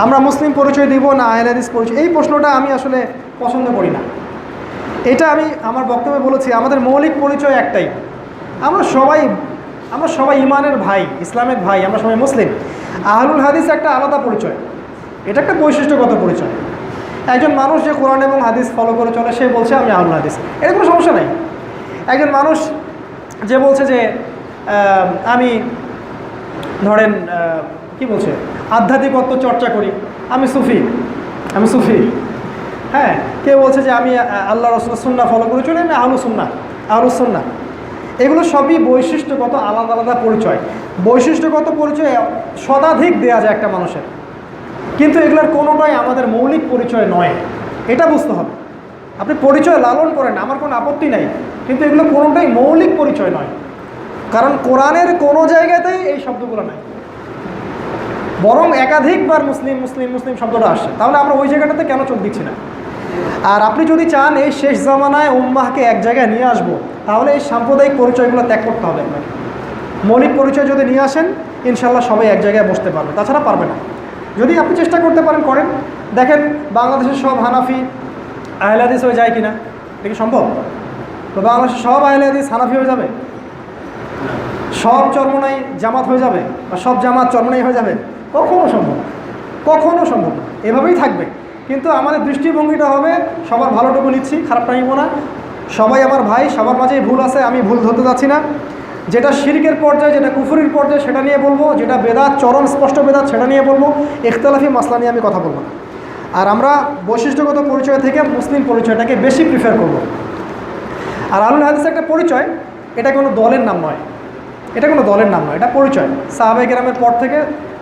আমরা মুসলিম পরিচয় দিব না আহলে হাদিস পরিচয়, এই প্রশ্নটা আমি আসলে পছন্দ করি না। এটা আমি আমার বক্তব্যে বলেছি, আমাদের মৌলিক পরিচয় একটাই, আমরা সবাই ইমানের ভাই, ইসলামের ভাই, আমরা সবাই মুসলিম। আহলুল হাদিস একটা আলাদা পরিচয়, এটা একটা বৈশিষ্ট্যগত পরিচয়। একজন মানুষ যে কোরআন এবং হাদিস ফলো করে চলে সে বলছে আমি আহলুল হাদিস, এর কোনো সমস্যা নাই। একজন মানুষ যে বলছে যে আমি ধরেন কি বলছে আধ্যাত্মিকত্ব চর্চা করি, আমি সুফি, হ্যাঁ, কেউ বলছে যে আমি আল্লাহ রাসূলের সুন্নাহ ফলো করে চলি, আমি আহলুস সুন্নাহ। এগুলো সবই বৈশিষ্ট্যগত আলাদা আলাদা পরিচয়। বৈশিষ্ট্যগত পরিচয় শতাধিক দেওয়া যায় একটা মানুষের, কিন্তু এগুলোর কোনোটাই আমাদের মৌলিক পরিচয় নয়, এটা বুঝতে হবে। আপনি পরিচয় লালন করেন, আমার কোনো আপত্তি নাই, কিন্তু এগুলো কোনোটাই মৌলিক পরিচয় নয়, কারণ কোরআনের কোনো জায়গাতেই এই শব্দগুলো নাই, বরং একাধিকবার মুসলিম মুসলিম মুসলিম শব্দটা আসছে। তাহলে আমরা ওই জায়গাটাতে কেন চোখ দিচ্ছি না? আর আপনি যদি চান এই শেষ জামানায় উম্মাহকে এক জায়গায় নিয়ে আসবো, তাহলে এই সাম্প্রদায়িক পরিচয়গুলো ত্যাগ করতে হবে আপনাকে। মৌলিক পরিচয় যদি নিয়ে আসেন, ইনশাল্লাহ সবাই এক জায়গায় বসতে পারবে, তাছাড়া পারবে না। যদি আপনি চেষ্টা করতে পারেন, করেন, দেখেন বাংলাদেশের সব হানাফি আহলে হাদিস হয়ে যায় কিনা, এটা কি সম্ভব? তো বাংলাদেশের সব আহলে হাদিস হানাফি হয়ে যাবে? সব চরমনাই জামাত হয়ে যাবে, বা সব জামাত চরমনাই হয়ে যাবে? কখনো সম্ভব না, এভাবেই থাকবে। কিন্তু আমাদের দৃষ্টিভঙ্গিটা হবে সবার ভালোটুকু নিচ্ছি, খারাপটা নিব না, সবাই আমার ভাই, সবার মাঝেই ভুল আছে, আমি ভুল ধরতে যাচ্ছি না। যেটা শিরকের পর্যায়ে, যেটা কুফরির পর্যায়ে সেটা নিয়ে বলবো, যেটা বেদাত, চরম স্পষ্ট বেদাত সেটা নিয়ে বলবো, ইখতিলাফি মাসলা নিয়ে আমি কথা বলবো না। আর আমরা বৈশিষ্ট্যগত পরিচয় থেকে মুসলিম পরিচয়টাকে বেশি প্রিফার করব। আর আহলুল হাদিস একটা পরিচয়, এটা কোনো দলের নাম নয়, এটা পরিচয়। সাহাবায়ে কেরামের পর থেকে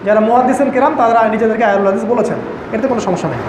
যারা মুহাদ্দিসিন কেরাম তারা নিজেদেরকে আহলুল হাদিস বলেছেন, এতে কোনো সমস্যা নেই।